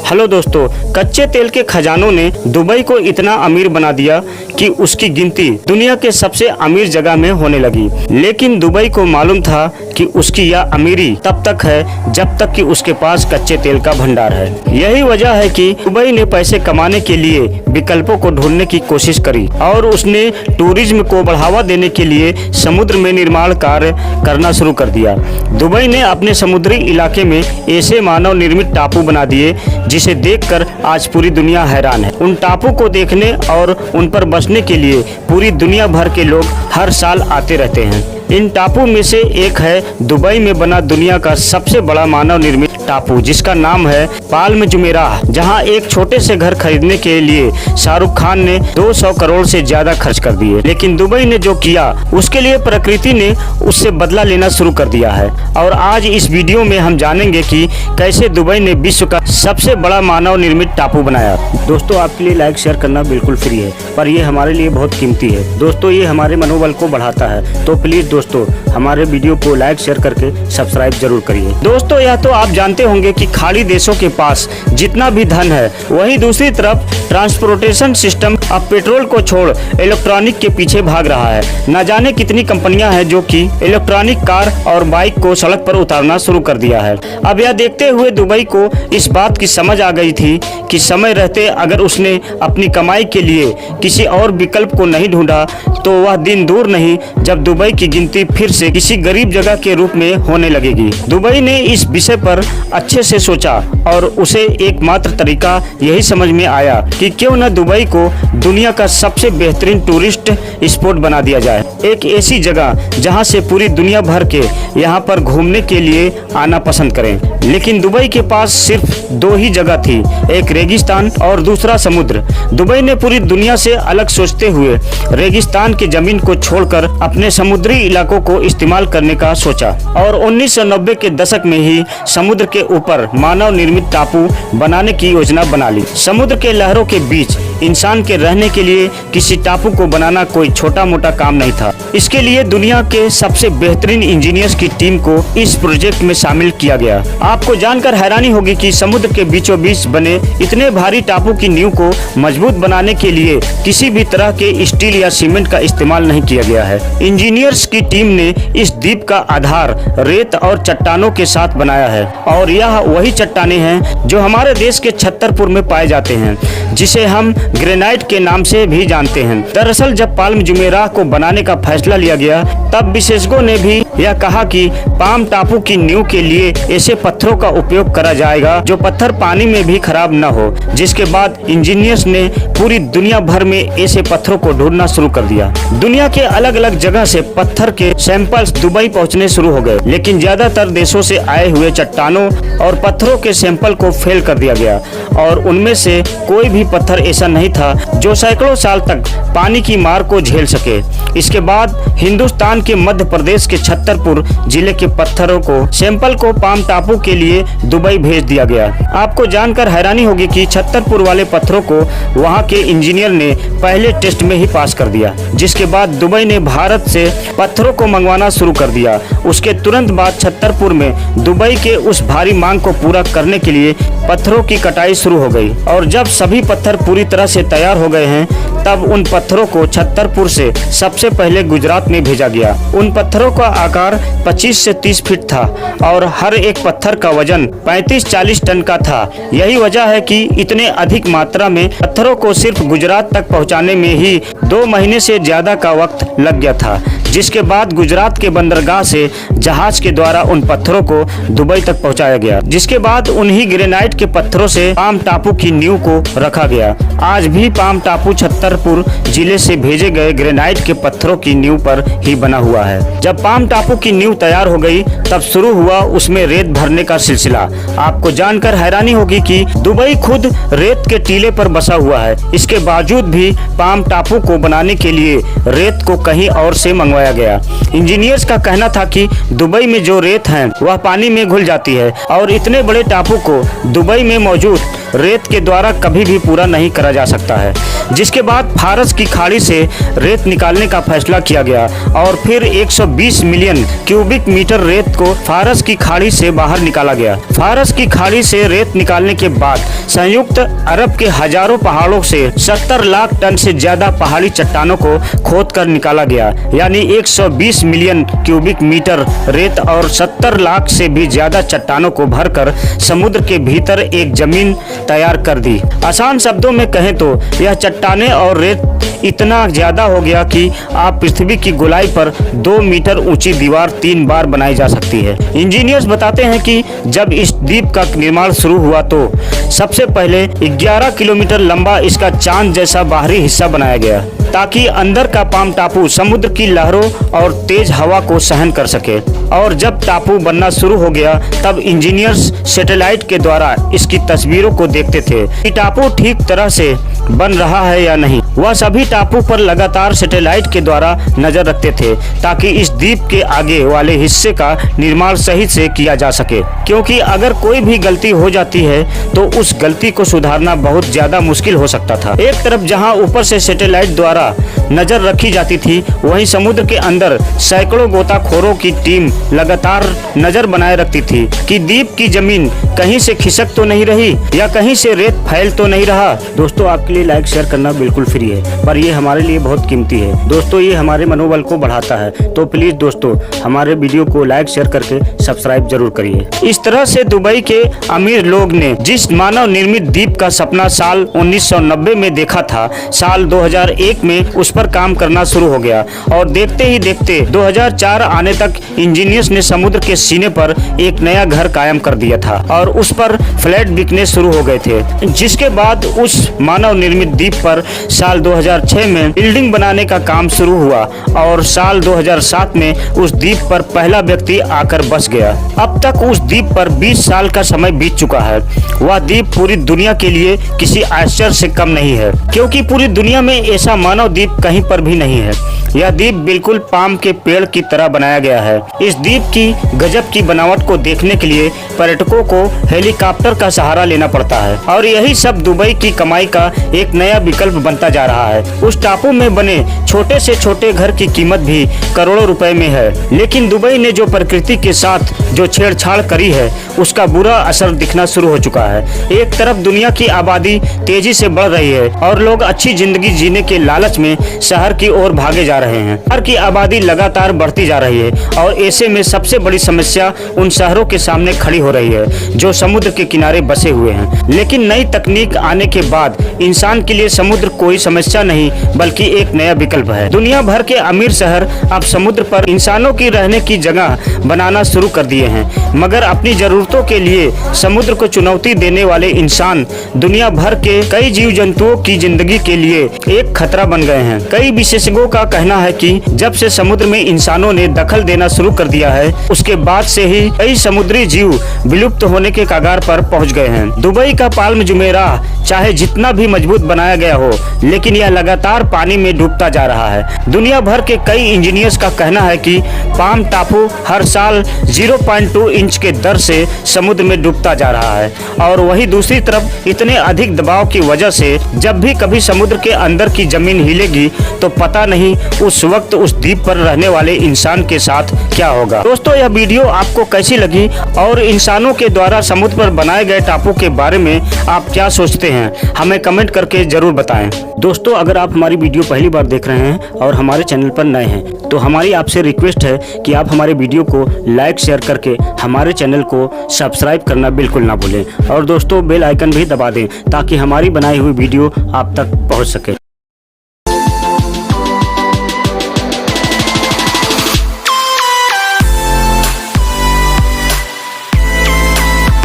Hello दोस्तों, कच्चे तेल के खजानों ने दुबई को इतना अमीर बना दिया कि उसकी गिनती दुनिया के सबसे अमीर जगह में होने लगी। लेकिन दुबई को मालूम था कि उसकी यह अमीरी तब तक है जब तक कि उसके पास कच्चे तेल का भंडार है। यही वजह है कि दुबई ने पैसे कमाने के लिए विकल्पों को ढूंढने की कोशिश करी और उसने टूरिज्म को बढ़ावा देने के लिए समुद्र में निर्माण कार्य करना शुरू कर दिया। दुबई ने अपने समुद्री इलाके में ऐसे मानव निर्मित टापू बना दिए जिसे देखकर आज पूरी दुनिया हैरान है। उन टापू को देखने और उन पर बसने के लिए पूरी दुनिया भर के लोग हर साल आते रहते हैं। इन टापू में से एक है दुबई में बना दुनिया का सबसे बड़ा मानव निर्मित टापू, जिसका नाम है पाल्म जुमेराह, जहां एक छोटे से घर खरीदने के लिए शाहरुख खान ने 200 करोड़ से ज्यादा खर्च कर दिए। लेकिन दुबई ने जो किया उसके लिए प्रकृति ने उससे बदला लेना शुरू कर दिया है। और आज इस वीडियो में हम जानेंगे कि कैसे दुबई ने विश्व का सबसे बड़ा मानव निर्मित टापू बनाया। दोस्तों, आपके लिए लाइक शेयर करना बिल्कुल फ्री है, पर यह हमारे लिए बहुत कीमती है। दोस्तों, ये हमारे मनोबल को बढ़ाता है, तो प्लीज दोस्तों हमारे वीडियो को लाइक शेयर करके सब्सक्राइब जरूर करिए। दोस्तों, यह तो आप जानते होंगे कि खाड़ी देशों के पास जितना भी धन है, वही दूसरी तरफ ट्रांसपोर्टेशन सिस्टम अब पेट्रोल को छोड़ इलेक्ट्रॉनिक के पीछे भाग रहा है। न जाने कितनी कंपनियां हैं जो कि इलेक्ट्रॉनिक कार और बाइक को सड़क पर उतारना शुरू कर दिया है। अब यह देखते हुए दुबई को इस बात की समझ आ गई थी कि समय रहते अगर उसने अपनी कमाई के लिए किसी और विकल्प को नहीं ढूंढा तो वह दिन दूर नहीं जब दुबई की गिनती फिर से किसी गरीब जगह के रूप में होने लगेगी। दुबई ने इस विषय पर अच्छे से सोचा और उसे एकमात्र तरीका यही समझ में आया कि क्यों न दुबई को दुनिया का सबसे बेहतरीन टूरिस्ट स्पॉट बना दिया जाए। एक ऐसी जगह जहां से पूरी दुनिया भर के यहां पर घूमने के लिए आना पसंद करें। लेकिन दुबई के पास सिर्फ दो ही जगह थी, एक रेगिस्तान और दूसरा समुद्र। दुबई ने पूरी दुनिया से अलग सोचते हुए रेगिस्तान की जमीन को छोड़कर अपने समुद्री इलाकों को इस्तेमाल करने का सोचा और 1990 के दशक में ही समुद्र के ऊपर मानव निर्मित टापू बनाने की योजना बना ली। समुद्र के लहरों के बीच इंसान के रहने के लिए किसी टापू को बनाना कोई छोटा मोटा काम नहीं था। इसके लिए दुनिया के सबसे बेहतरीन इंजीनियर्स की टीम को इस प्रोजेक्ट में शामिल किया गया। आपको जानकर हैरानी होगी कि समुद्र के बीचों बीच बने इतने भारी टापू की नींव को मजबूत बनाने के लिए किसी भी तरह के स्टील या सीमेंट का इस्तेमाल नहीं किया गया है। इंजीनियर्स की टीम ने इस द्वीप का आधार रेत और चट्टानों के साथ बनाया है और यह वही चट्टानें हैं जो हमारे देश के छतरपुर में पाए जाते हैं, जिसे हम ग्रेनाइट के नाम से भी जानते हैं। दरअसल जब पाल्म जुमेराह को बनाने का फैसला लिया गया तब विशेषज्ञों ने भी यह कहा कि पाम टापू की नींव के लिए ऐसे पत्थरों का उपयोग करा जाएगा जो पत्थर पानी में भी खराब न हो। जिसके बाद इंजीनियर्स ने पूरी दुनिया भर में ऐसे पत्थरों को ढूंढना शुरू कर दिया। दुनिया के अलग अलग जगह से पत्थर के सैंपल्स दुबई पहुंचने शुरू हो गए, लेकिन ज्यादातर देशों से आए हुए चट्टानों और पत्थरों के सैंपल को फेल कर दिया गया और उनमें से कोई भी पत्थर ऐसा नहीं था जो सैकड़ों साल तक पानी की मार को झेल सके। इसके बाद हिंदुस्तान के मध्य प्रदेश के छतरपुर जिले के पत्थरों को सैंपल को पाम टापू के लिए दुबई भेज दिया गया। आपको जानकर हैरानी होगी कि छतरपुर वाले पत्थरों को वहां के इंजीनियर ने पहले टेस्ट में ही पास कर दिया। जिसके बाद दुबई ने भारत से पत्थरों को मंगवाना शुरू कर दिया। उसके तुरंत बाद छतरपुर में दुबई के उस भारी मांग को पूरा करने के लिए पत्थरों की कटाई शुरू हो गई और जब सभी पत्थर पूरी तरह से तैयार हो गए हैं तब उन पत्थरों को छतरपुर से सबसे पहले गुजरात में भेजा गया। उन पत्थरों का आकार 25 से 30 फीट था और हर एक पत्थर का वजन 35-40 टन का था। यही वजह है कि इतने अधिक मात्रा में पत्थरों को सिर्फ गुजरात तक पहुंचाने में ही 2 महीने से ज्यादा का वक्त लग गया था। जिसके बाद गुजरात के बंदरगाह से जहाज के द्वारा उन पत्थरों को दुबई तक पहुंचाया गया। जिसके बाद उन्हीं ग्रेनाइट के पत्थरों से पाम टापू की नींव को रखा गया। आज भी पाम टापू छतरपुर जिले से भेजे गए ग्रेनाइट के पत्थरों की नींव पर ही बना हुआ है। जब पाम टापू की नींव तैयार हो गई तब शुरू हुआ उसमें रेत भरने का सिलसिला। आपको जानकर हैरानी होगी कि दुबई खुद रेत के टीले पर बसा हुआ है। इसके बावजूद भी पाम टापू को बनाने के लिए रेत को कहीं और से मंगवाया गया। इंजीनियर्स का कहना था कि दुबई में जो रेत है वह पानी में घुल जाती है और इतने बड़े टापू को दुबई में मौजूद रेत के द्वारा कभी भी पूरा नहीं करा जा सकता है। जिसके बाद फारस की खाड़ी से रेत निकालने का फैसला किया गया और फिर 120 मिलियन क्यूबिक मीटर रेत को फारस की खाड़ी से बाहर निकाला गया। फारस की खाड़ी से रेत निकालने के बाद संयुक्त अरब के हजारों पहाड़ों से 70 लाख टन से ज्यादा पहाड़ी चट्टानों को खोदकर निकाला गया, यानी 120 मिलियन क्यूबिक मीटर रेत और 70 लाख से भी ज्यादा चट्टानों को भरकर समुद्र के भीतर एक जमीन तैयार कर दी। आसान शब्दों में कहें तो यह चट्टानें और रेत इतना ज्यादा हो गया कि आप पृथ्वी की गोलाई पर 2 मीटर ऊंची दीवार 3 बार बनाई जा सकती है। इंजीनियर्स बताते हैं कि जब इस द्वीप का निर्माण शुरू हुआ तो सबसे पहले 11 किलोमीटर लंबा इसका चांद जैसा बाहरी हिस्सा बनाया गया ताकि अंदर का पाम टापू समुद्र की लहरों और तेज हवा को सहन कर सके। और जब टापू बनना शुरू हो गया तब इंजीनियर्स सैटेलाइट के द्वारा इसकी तस्वीरों को देखते थे कि टापू ठीक तरह से बन रहा है या नहीं। वह सभी टापू पर लगातार सैटेलाइट के द्वारा नजर रखते थे ताकि इस द्वीप के आगे वाले हिस्से का निर्माण सही से किया जा सके, क्योंकि अगर कोई भी गलती हो जाती है तो उस गलती को सुधारना बहुत ज्यादा मुश्किल हो सकता था। एक तरफ जहां ऊपर से सैटेलाइट द्वारा नजर रखी जाती थी, वहीं समुद्र के अंदर सैकड़ों गोताखोरों की टीम लगातार नजर बनाए रखती थी कि द्वीप की जमीन कहीं से खिसक तो नहीं रही या कहीं से रेत फैल तो नहीं रहा। दोस्तों, आपके लिए लाइक शेयर करना बिल्कुल फ्री है, पर ये हमारे लिए बहुत कीमती है। दोस्तों, ये हमारे मनोबल को बढ़ाता है, तो प्लीज दोस्तों हमारे वीडियो को लाइक शेयर करके सब्सक्राइब जरूर करिए। इस तरह से दुबई के अमीर लोग ने जिस मानव निर्मित द्वीप का सपना साल 1990 में देखा था, साल 2001 में उस पर काम करना शुरू हो गया और देखते ही देखते 2004 आने तक इंजीनियर्स ने समुद्र के सीने पर एक नया घर कायम कर दिया था और उस पर फ्लैट बिकने शुरू हो गए थे। जिसके बाद उस मानव निर्मित द्वीप पर साल 2006 में बिल्डिंग बनाने का काम शुरू हुआ और साल 2007 में उस द्वीप पर पहला व्यक्ति आकर बस गया। अब तक उस द्वीप पर 20 साल का समय बीत चुका है। वह द्वीप पूरी दुनिया के लिए किसी आश्चर्य से कम नहीं है, क्योंकि पूरी दुनिया में ऐसा मानव द्वीप कहीं पर भी नहीं है। यह द्वीप बिल्कुल पाम के पेड़ की तरह बनाया गया है। इस द्वीप की गजब की बनावट को देखने के लिए पर्यटकों को हेलीकॉप्टर का सहारा लेना पड़ता है और यही सब दुबई की कमाई का एक नया विकल्प बनता जा रहा है। उस टापू में बने छोटे से छोटे घर की कीमत भी करोड़ों रुपए में है, लेकिन दुबई ने जो प्रकृति के साथ जो छेड़छाड़ करी है उसका बुरा असर दिखना शुरू हो चुका है। एक तरफ दुनिया की आबादी तेजी से बढ़ रही है और लोग अच्छी जिंदगी जीने के लालच में शहर की ओर भागे जा रहे हैं। शहर की आबादी लगातार बढ़ती जा रही है और ऐसे में सबसे बड़ी समस्या उन शहरों के सामने खड़ी हो रही है जो समुद्र के किनारे बसे हुए हैं। लेकिन नई तकनीक आने के बाद इंसान के लिए समुद्र कोई समस्या नहीं बल्कि एक नया विकल्प है। दुनिया भर के अमीर शहर अब समुद्र पर इंसानों की रहने की जगह बनाना शुरू कर दिए हैं, मगर अपनी जरूरतों के लिए समुद्र को चुनौती देने वाले इंसान दुनिया भर के कई जीव जंतुओं की जिंदगी के लिए एक खतरा बन गए हैं। कई विशेषज्ञों का कहना है कि जब से समुद्र में इंसानों ने दखल देना शुरू कर दिया है, उसके बाद से ही कई समुद्री जीव विलुप्त होने के कगार पर पहुंच गए हैं। दुबई का पाल्म जुमेराह चाहे जितना भी मजबूत बनाया गया हो, लेकिन यह लगातार पानी में डूबता जा रहा है। दुनिया भर के कई इंजीनियर्स का कहना है कि पाम टापू हर साल 0.2 इंच के दर से समुद्र में डूबता जा रहा है और वही दूसरी तरफ इतने अधिक दबाव की वजह से जब भी कभी समुद्र के अंदर की जमीन हिलेगी तो पता नहीं उस वक्त उस द्वीप पर रहने वाले इंसान के साथ क्या होगा। दोस्तों, यह वीडियो आपको कैसी लगी और इंसानों के द्वारा समुद्र पर बनाए गए टापू के बारे में आप क्या सोचते हैं, हमें कमेंट करके जरूर बताएं। दोस्तों, अगर आप हमारी वीडियो पहली बार देख रहे हैं और हमारे चैनल पर नए हैं तो हमारी आपसे रिक्वेस्ट है कि आप हमारे वीडियो को लाइक शेयर करके हमारे चैनल को सब्सक्राइब करना बिल्कुल ना भूलें और दोस्तों बेल आइकन भी दबा दें ताकि हमारी बनाई हुई वीडियो आप तक पहुंच सके।